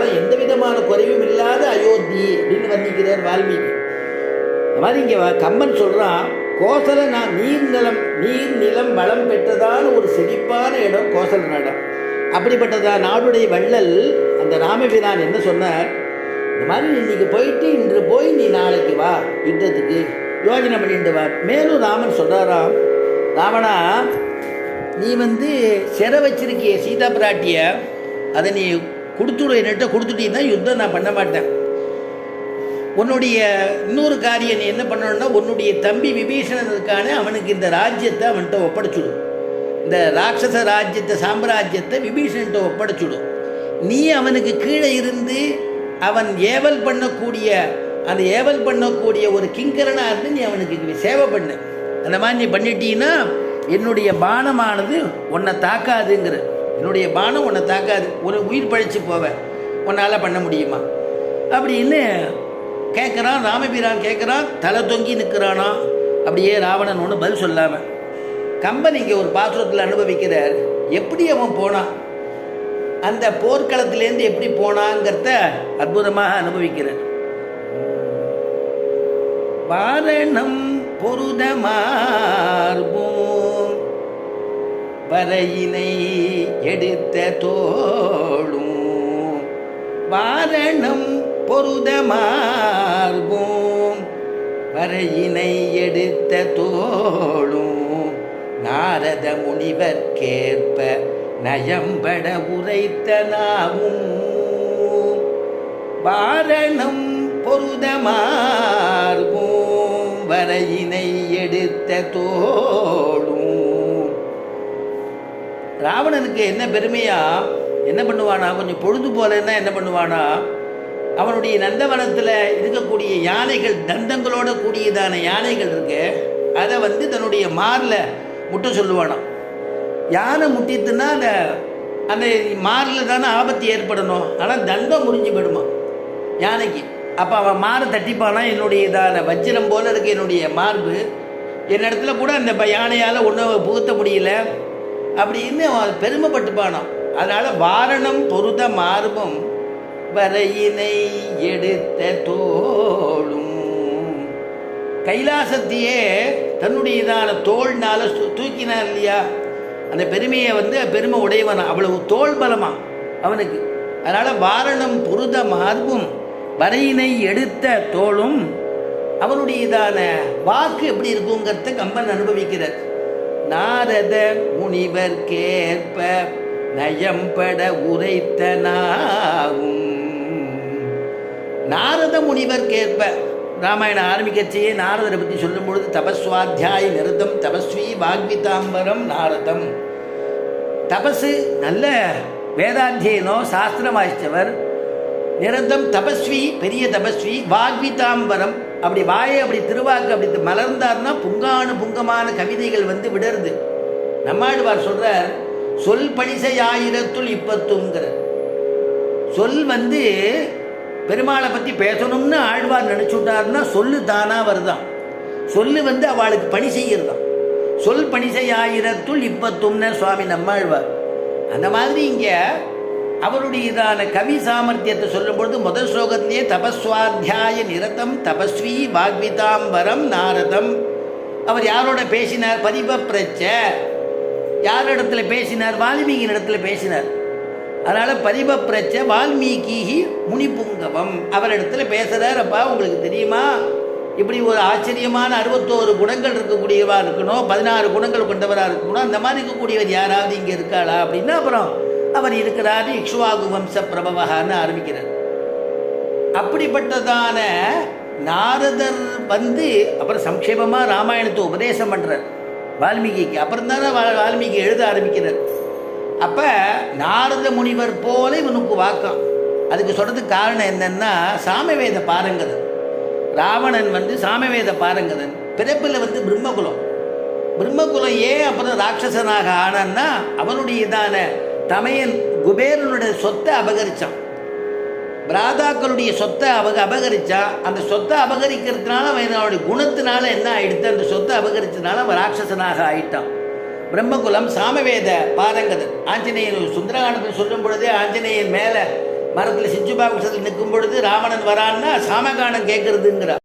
அதனால் எந்த விதமான குறைவும் இல்லாத அயோத்தி அப்படின்னு வர்ணிக்கிறார் வால்மீகி. இந்த மாதிரி இங்கே கம்பன் சொல்கிறான், கோசல நீர் நிலம் வளம் பெற்றதான ஒரு செழிப்பான இடம் கோசல நாடம். அப்படிப்பட்டதான் நாடுடைய வள்ளல் அந்த ராமபிரான் என்ன சொன்னார், இந்த மாதிரி இன்னைக்கு போயிட்டு இன்று போய் நீ நாளைக்கு வா யுத்தத்துக்கு யோஜனை பண்ணிட்டு வா. மேலும் ராமன் சொல்கிறாராம், ராவணா நீ சிறை வச்சிருக்கிய சீதா பிராட்டிய அதை நீ கொடுத்துடு, என்கிட்ட கொடுத்துட்டீங்கன்னா யுத்தம் நான் பண்ண மாட்டேன். உன்னுடைய இன்னொரு காரியம் நீ என்ன பண்ணணும்னா, உன்னுடைய தம்பி விபீஷணன் இருக்கானே அவனுக்கு இந்த ராஜ்யத்தை அவன்கிட்ட ஒப்படைச்சுடும். இந்த ராட்சச ராஜ்யத்தை சாம்ராஜ்யத்தை விபீஷணன்கிட்ட ஒப்படைச்சுடும். நீ அவனுக்கு கீழே இருந்து அவன் ஏவல் பண்ணக்கூடிய ஒரு கிங்கரனாக இருந்து நீ அவனுக்கு சேவை பண்ணு. அந்த மாதிரி நீ பண்ணிட்டீன்னா என்னுடைய பானமானது உன்னை தாக்காதுங்கிற, என்னுடைய பானம் உன்னை தாக்காது, ஒரு உயிர் பழிச்சு போவேன், உன்னால் பண்ண முடியுமா அப்படின்னு கேட்குறான். ராமபிரான் கேட்குறான், தலை தொங்கி நிற்கிறானா. அப்படியே ராவணன் ஒன்று பதில் சொல்லாமல் கம்பன் இங்கே ஒரு பாசுரத்தில் அனுபவிக்கிறார். எப்படி அவன் போனான், அந்த போர்க்களத்திலேருந்து எப்படி போனாங்கிறத அற்புதமாக அனுபவிக்கிறார். வாரணம் பொருதமார்போம் வரையினை எடுத்த தோளும், வாரணம் பொருதமார்போம் வரையினை எடுத்த தோளும், நாரத முனிவர்க்கேற்ப நயம்பட உரைத்த நாவும், வாரணம் பொருதமார்போம் வரையினை எடுத்த தோளும். ராவணனுக்கு என்ன பெருமையா, என்ன பண்ணுவானா, கொஞ்சம் பொழுது போலன்னா என்ன பண்ணுவானா, அவனுடைய நந்தவனத்தில் இருக்கக்கூடிய யானைகள், தந்தங்களோட கூடியதான யானைகள் இருக்கு, அதை தன்னுடைய மாரில் முட்டை சொல்லுவானாம். யானை முட்டித்துன்னா அந்த மாரில் தானே ஆபத்து ஏற்படணும், ஆனால் தண்டம் முறிஞ்சு போயிடுமா யானைக்கு. அப்போ அவன் மாரை தட்டிப்பானா, என்னுடைய இதான வஜ்ரம் போல இருக்கு என்னுடைய மார்பு, என்னிடத்துல கூட அந்த யானையால் ஒன்றும் புகுத்த முடியல அப்படின்னு அவன் பெருமைப்பட்டுப்பானான். அதனால் வாரணம் பொருத மார்பும் வரையினை எடுத்த தோளும், கைலாசத்தையே தன்னுடையதான தோள்னால தூக்கினார் இல்லையா, அந்த பெருமையை பெருமை உடையவனா, அவ்வளவு தோல் பலமா அவனுக்கு. அதனால் வாரணம் புருத மார்பும் வரையினை எடுத்த தோளும், அவனுடையதான வாக்கு எப்படி இருக்குங்கிறத கம்பன் அனுபவிக்கிறார். நாரத முனிவர்க்கேற்ப நயம்பட உரைத்த நாவும், நாரத முனிவர்க்கேற்ப, ராமாயணம் ஆரம்பிக்கச்சே நாரதரை பற்றி சொல்லும் பொழுது தபஸ்வாத்தியாய நிரதம் தபஸ்வி வாக்விதாம்பரம் நாரதம். தபஸு நல்ல வேதாத்தியனோ சாஸ்திரம் வாசித்தவர், நிரந்தம் தபஸ்வி பெரிய தபஸ்வி, வாக்விதாம்பரம் அப்படி வாயை அப்படி திருவாக்கு அப்படி மலர்ந்தார்னா புங்கானு புங்கமான கவிதைகள் விடருது. நம்மாழ்வார் சொல்கிறார், சொல் பணிசையாயிரத்துள் இப்பத்துங்கிற சொல் பெருமாளை பற்றி பேசணும்னு ஆழ்வார் நினச்சுட்டாருன்னா சொல்லு தானாக வருதான். சொல்லு அவளுக்கு பணி செய்யறதான். சொல் பணிசையாயிரத்துள் இப்பத்தும்னு சுவாமி நம்மாழ்வார். அந்த மாதிரி இங்கே அவருடையதான கவி சாமர்த்தியத்தை சொல்லும்பொழுது முதல் ஸ்லோகத்திலேயே தபஸ்வாத்தியாய நிரதம் தபஸ்வி வாக்விதாம்பரம் நாரதம். அவர் யாரோட பேசினார், பரிபப்ரச்ச, யாரிடத்துல பேசினார், வால்மீகியின் இடத்துல பேசினார். அதனால் பரிபப்ரச்ச வால்மீகி முனிபுங்கவம், அவரிடத்துல பேசுகிறார். அப்பா உங்களுக்கு தெரியுமா, இப்படி ஒரு ஆச்சரியமான 61 குணங்கள் இருக்கக்கூடியவா இருக்கணும், 16 குணங்கள் கொண்டவராக இருக்கணும், அந்த மாதிரி இருக்கக்கூடியவர் யாராவது இங்கே இருக்காளா அப்படின்னா அப்புறம் அவர் இருக்கிறாரு, இக்ஷ்வாகு வம்ச பிரபவகான்னு ஆரம்பிக்கிறார். அப்படிப்பட்டதான நாரதர் அப்புறம் சம்க்ஷேபமாக ராமாயணத்தை உபதேசம் பண்ணுறார் வால்மீகிக்கு. அப்புறம் தானே வால்மீகி எழுத ஆரம்பிக்கிறார். அப்போ நாரத முனிவர் போல இவனுக்கு வாக்கம். அதுக்கு சொல்கிறதுக்கு காரணம் என்னன்னா, சாமவேத பாரங்கதன். ராவணன் சாமவேத பாரங்கதன், பிறப்பில் பிரம்மகுலம். பிரம்மகுலம் ஏன் அப்புறம் ராட்சசனாக ஆனான்னா, அவனுடையதான தமையன் குபேரனுடைய சொத்தை அபகரித்தான். பிராதாக்களுடைய சொத்தை அபகரித்தான். அந்த சொத்தை அபகரிக்கிறதுனால அவனுடைய குணத்தினால என்ன ஆயிடுத்து, அந்த சொத்தை அபகரித்ததுனால அவன் ராட்சசனாக ஆயிட்டான். பிரம்மகுலம் சாமவேத பாரங்கதன். ஆஞ்சநேயன் சுந்தரகாண்டத்தில் சொல்லும் பொழுதே ஆஞ்சநேயன் மேலே மரத்தில் சிச்சுபாபுஷத்தில் நிற்கும் பொழுது ராவணன் வரான்னா சாமகானம் கேட்கறதுங்கிறார்.